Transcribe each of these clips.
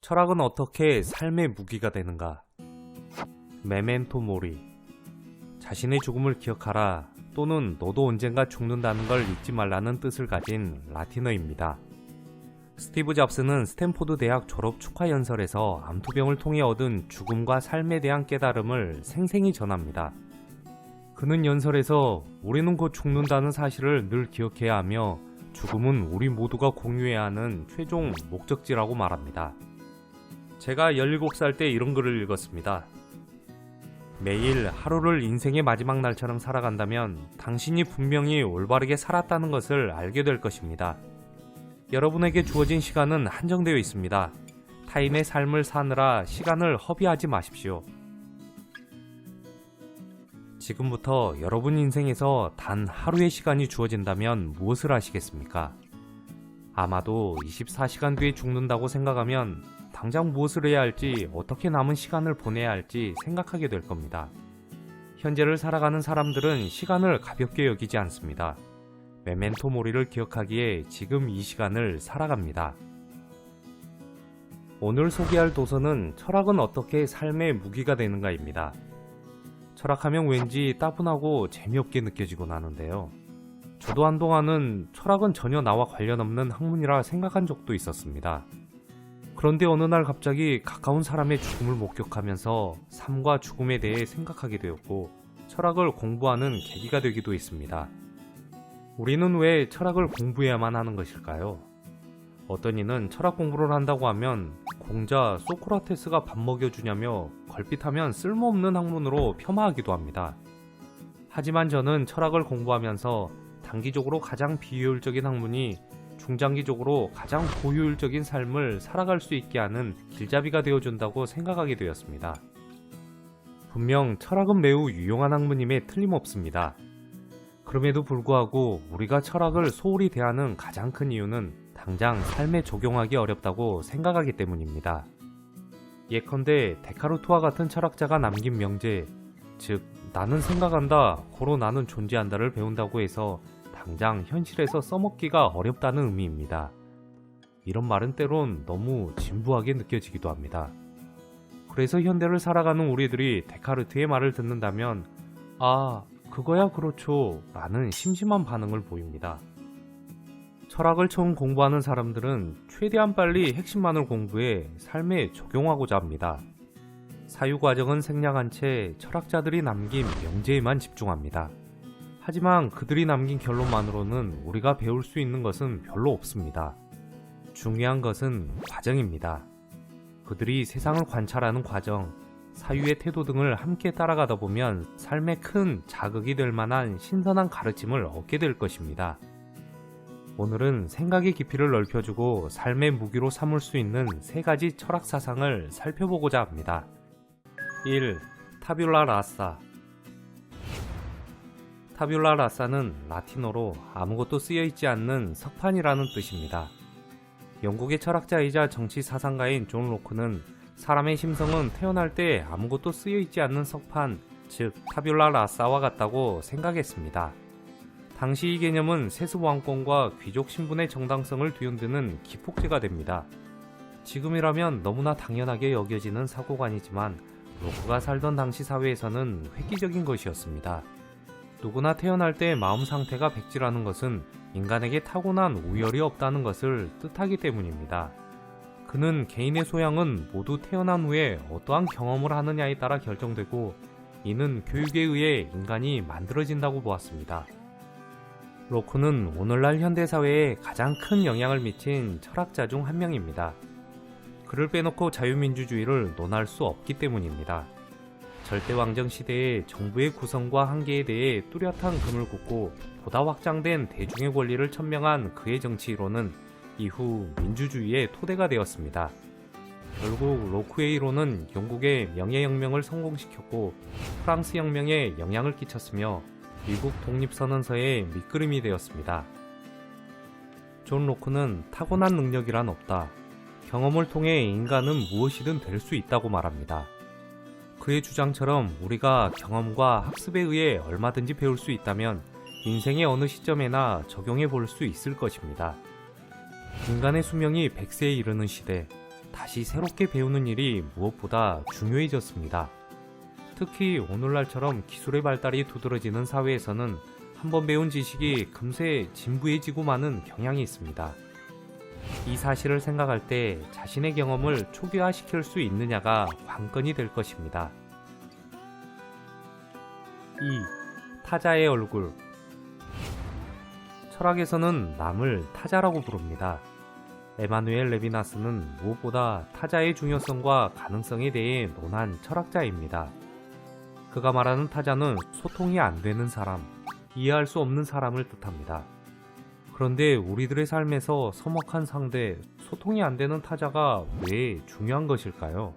철학은 어떻게 삶의 무기가 되는가? 메멘토 모리. 자신의 죽음을 기억하라 또는 너도 언젠가 죽는다는 걸 잊지 말라는 뜻을 가진 라틴어입니다. 스티브 잡스는 스탠포드 대학 졸업 축하 연설에서 암투병을 통해 얻은 죽음과 삶에 대한 깨달음을 생생히 전합니다. 그는 연설에서 우리는 곧 죽는다는 사실을 늘 기억해야 하며 죽음은 우리 모두가 공유해야 하는 최종 목적지라고 말합니다. 제가 17살 때 이런 글을 읽었습니다. 매일 하루를 인생의 마지막 날처럼 살아간다면 당신이 분명히 올바르게 살았다는 것을 알게 될 것입니다. 여러분에게 주어진 시간은 한정되어 있습니다. 타인의 삶을 사느라 시간을 허비하지 마십시오. 지금부터 여러분 인생에서 단 하루의 시간이 주어진다면 무엇을 하시겠습니까? 아마도 24시간 뒤에 죽는다고 생각하면 당장 무엇을 해야 할지, 어떻게 남은 시간을 보내야 할지 생각하게 될 겁니다. 현재를 살아가는 사람들은 시간을 가볍게 여기지 않습니다. 메멘토 모리를 기억하기에 지금 이 시간을 살아갑니다. 오늘 소개할 도서는 철학은 어떻게 삶의 무기가 되는가입니다. 철학하면 왠지 따분하고 재미없게 느껴지곤 하는데요. 저도 한동안은 철학은 전혀 나와 관련 없는 학문이라 생각한 적도 있었습니다. 그런데 어느 날 갑자기 가까운 사람의 죽음을 목격하면서 삶과 죽음에 대해 생각하게 되었고 철학을 공부하는 계기가 되기도 했습니다. 우리는 왜 철학을 공부해야만 하는 것일까요? 어떤 이는 철학 공부를 한다고 하면 공자 소크라테스가 밥 먹여주냐며 걸핏하면 쓸모없는 학문으로 폄하하기도 합니다. 하지만 저는 철학을 공부하면서 단기적으로 가장 비효율적인 학문이 중장기적으로 가장 고효율적인 삶을 살아갈 수 있게 하는 길잡이가 되어준다고 생각하게 되었습니다. 분명 철학은 매우 유용한 학문임에 틀림없습니다. 그럼에도 불구하고 우리가 철학을 소홀히 대하는 가장 큰 이유는 당장 삶에 적용하기 어렵다고 생각하기 때문입니다. 예컨대 데카르트와 같은 철학자가 남긴 명제, 즉 나는 생각한다, 고로 나는 존재한다를 배운다고 해서 당장 현실에서 써먹기가 어렵다는 의미입니다. 이런 말은 때론 너무 진부하게 느껴지기도 합니다. 그래서 현대를 살아가는 우리들이 데카르트의 말을 듣는다면 아, 그거야 그렇죠 라는 심심한 반응을 보입니다. 철학을 처음 공부하는 사람들은 최대한 빨리 핵심만을 공부해 삶에 적용하고자 합니다. 사유 과정은 생략한 채 철학자들이 남긴 명제에만 집중합니다. 하지만 그들이 남긴 결론만으로는 우리가 배울 수 있는 것은 별로 없습니다. 중요한 것은 과정입니다. 그들이 세상을 관찰하는 과정, 사유의 태도 등을 함께 따라가다 보면 삶에 큰 자극이 될 만한 신선한 가르침을 얻게 될 것입니다. 오늘은 생각의 깊이를 넓혀주고 삶의 무기로 삼을 수 있는 세 가지 철학 사상을 살펴보고자 합니다. 1. 타뷸라 라사. 타뷸라 라사는 라틴어로 아무것도 쓰여있지 않는 석판이라는 뜻입니다. 영국의 철학자이자 정치 사상가인 존 로크는 사람의 심성은 태어날 때 아무것도 쓰여있지 않는 석판, 즉 타뷸라 라사와 같다고 생각했습니다. 당시 이 개념은 세습왕권과 귀족 신분의 정당성을 뒤흔드는 기폭제가 됩니다. 지금이라면 너무나 당연하게 여겨지는 사고관이지만 로크가 살던 당시 사회에서는 획기적인 것이었습니다. 누구나 태어날 때 마음 상태가 백지라는 것은 인간에게 타고난 우열이 없다는 것을 뜻하기 때문입니다. 그는 개인의 소양은 모두 태어난 후에 어떠한 경험을 하느냐에 따라 결정되고 이는 교육에 의해 인간이 만들어진다고 보았습니다. 로크는 오늘날 현대사회에 가장 큰 영향을 미친 철학자 중 한 명입니다. 그를 빼놓고 자유민주주의를 논할 수 없기 때문입니다. 절대왕정 시대의 정부의 구성과 한계에 대해 뚜렷한 금을 긋고 보다 확장된 대중의 권리를 천명한 그의 정치 이론은 이후 민주주의의 토대가 되었습니다. 결국 로크의 이론은 영국의 명예혁명을 성공시켰고 프랑스 혁명에 영향을 끼쳤으며 미국 독립선언서의 밑그림이 되었습니다. 존 로크는 타고난 능력이란 없다. 경험을 통해 인간은 무엇이든 될 수 있다고 말합니다. 그의 주장처럼 우리가 경험과 학습에 의해 얼마든지 배울 수 있다면 인생의 어느 시점에나 적용해 볼 수 있을 것입니다. 인간의 수명이 100세에 이르는 시대, 다시 새롭게 배우는 일이 무엇보다 중요해졌습니다. 특히 오늘날처럼 기술의 발달이 두드러지는 사회에서는 한번 배운 지식이 금세 진부해지고 마는 경향이 있습니다. 이 사실을 생각할 때 자신의 경험을 초기화시킬 수 있느냐가 관건이 될 것입니다. 2. 타자의 얼굴. 철학에서는 남을 타자라고 부릅니다. 에마누엘 레비나스는 무엇보다 타자의 중요성과 가능성에 대해 논한 철학자입니다. 그가 말하는 타자는 소통이 안 되는 사람, 이해할 수 없는 사람을 뜻합니다. 그런데 우리들의 삶에서 서먹한 상대, 소통이 안 되는 타자가 왜 중요한 것일까요?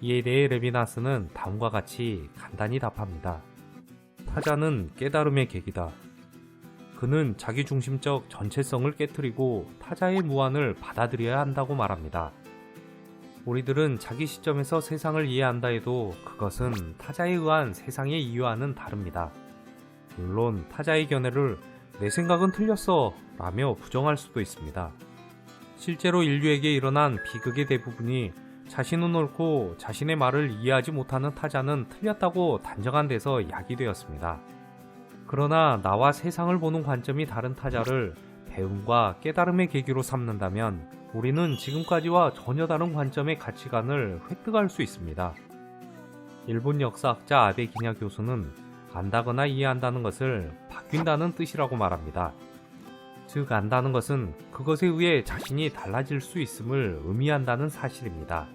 이에 대해 레비나스는 다음과 같이 간단히 답합니다. 타자는 깨달음의 계기다. 그는 자기중심적 전체성을 깨트리고 타자의 무한을 받아들여야 한다고 말합니다. 우리들은 자기 시점에서 세상을 이해한다 해도 그것은 타자에 의한 세상의 이해와는 다릅니다. 물론 타자의 견해를 내 생각은 틀렸어 라며 부정할 수도 있습니다. 실제로 인류에게 일어난 비극의 대부분이 자신은 옳고 자신의 말을 이해하지 못하는 타자는 틀렸다고 단정한 데서 야기되었습니다. 그러나 나와 세상을 보는 관점이 다른 타자를 배움과 깨달음의 계기로 삼는다면 우리는 지금까지와 전혀 다른 관점의 가치관을 획득할 수 있습니다. 일본 역사학자 아베 기냐 교수는 안다거나 이해한다는 것을 바뀐다는 뜻이라고 말합니다. 즉 안다는 것은 그것에 의해 자신이 달라질 수 있음을 의미한다는 사실입니다.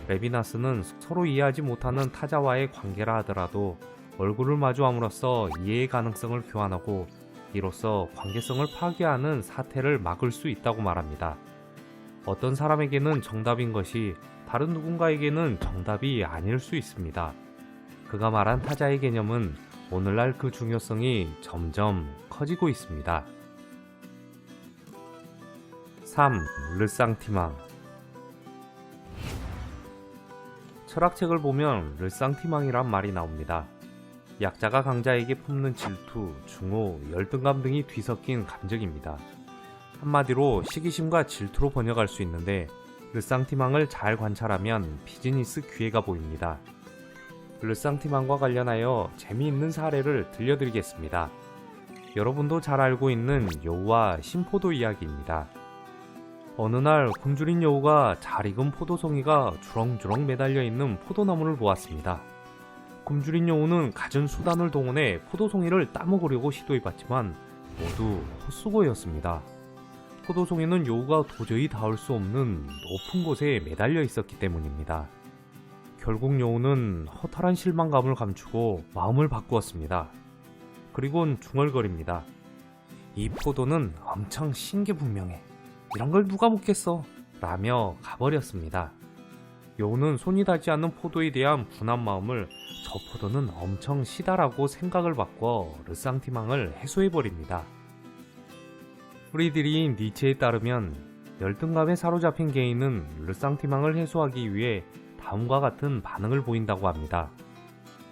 레비나스는 서로 이해하지 못하는 타자와의 관계라 하더라도 얼굴을 마주함으로써 이해의 가능성을 교환하고 이로써 관계성을 파괴하는 사태를 막을 수 있다고 말합니다. 어떤 사람에게는 정답인 것이 다른 누군가에게는 정답이 아닐 수 있습니다. 그가 말한 타자의 개념은 오늘날 그 중요성이 점점 커지고 있습니다. 3. 르상티망. 철학책을 보면 르상티망이란 말이 나옵니다. 약자가 강자에게 품는 질투, 증오, 열등감 등이 뒤섞인 감정입니다. 한마디로 시기심과 질투로 번역할 수 있는데 르상티망을 잘 관찰하면 비즈니스 기회가 보입니다. 르상티망과 관련하여 재미있는 사례를 들려드리겠습니다. 여러분도 잘 알고 있는 여우와 신포도 이야기입니다. 어느 날 굶주린 여우가 잘 익은 포도송이가 주렁주렁 매달려 있는 포도나무를 보았습니다. 굶주린 여우는 갖은 수단을 동원해 포도송이를 따먹으려고 시도해봤지만 모두 헛수고였습니다. 포도송이는 여우가 도저히 닿을 수 없는 높은 곳에 매달려 있었기 때문입니다. 결국 여우는 허탈한 실망감을 감추고 마음을 바꾸었습니다. 그리곤 중얼거립니다. 이 포도는 엄청 신기분명해. 이런 걸 누가 먹겠어? 라며 가버렸습니다. 여우는 손이 닿지 않는 포도에 대한 분한 마음을 저 포도는 엄청 시다라고 생각을 바꿔 르상티망을 해소해버립니다. 프리드리히 니체에 따르면 열등감에 사로잡힌 개인은 르상티망을 해소하기 위해 다음과 같은 반응을 보인다고 합니다.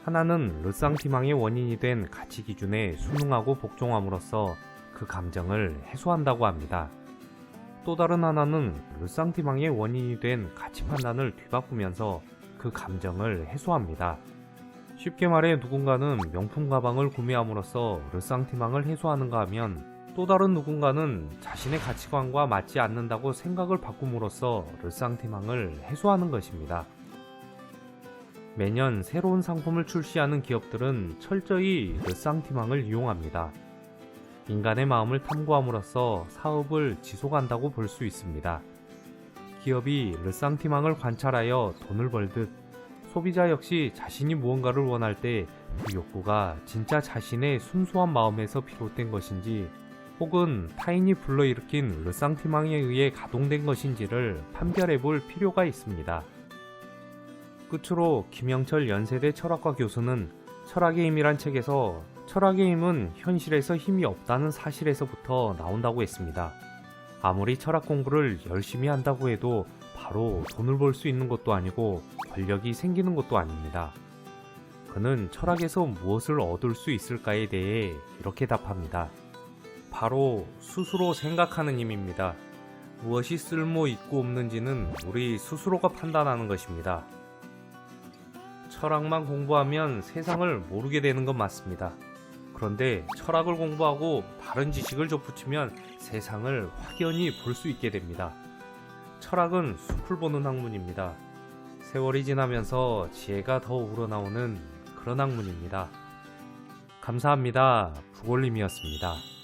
하나는 르상티망의 원인이 된 가치 기준에 순응하고 복종함으로써 그 감정을 해소한다고 합니다. 또 다른 하나는 르상티망의 원인이 된 가치 판단을 뒤바꾸면서 그 감정을 해소합니다. 쉽게 말해 누군가는 명품 가방을 구매함으로써 르상티망을 해소하는가 하면 또 다른 누군가는 자신의 가치관과 맞지 않는다고 생각을 바꿈으로써 르상티망을 해소하는 것입니다. 매년 새로운 상품을 출시하는 기업들은 철저히 르상티망을 이용합니다. 인간의 마음을 탐구함으로써 사업을 지속한다고 볼 수 있습니다. 기업이 르상티망을 관찰하여 돈을 벌듯 소비자 역시 자신이 무언가를 원할 때 그 욕구가 진짜 자신의 순수한 마음에서 비롯된 것인지 혹은 타인이 불러일으킨 르상티망에 의해 가동된 것인지를 판별해 볼 필요가 있습니다. 끝으로 김영철 연세대 철학과 교수는 철학의 힘이란 책에서 철학의 힘은 현실에서 힘이 없다는 사실에서부터 나온다고 했습니다. 아무리 철학 공부를 열심히 한다고 해도 바로 돈을 벌 수 있는 것도 아니고 권력이 생기는 것도 아닙니다. 그는 철학에서 무엇을 얻을 수 있을까에 대해 이렇게 답합니다. 바로 스스로 생각하는 힘입니다. 무엇이 쓸모 있고 없는지는 우리 스스로가 판단하는 것입니다. 철학만 공부하면 세상을 모르게 되는 건 맞습니다. 그런데 철학을 공부하고 바른 지식을 덧붙이면 세상을 확연히 볼 수 있게 됩니다. 철학은 숲을 보는 학문입니다. 세월이 지나면서 지혜가 더 우러나오는 그런 학문입니다. 감사합니다. 북올림이었습니다.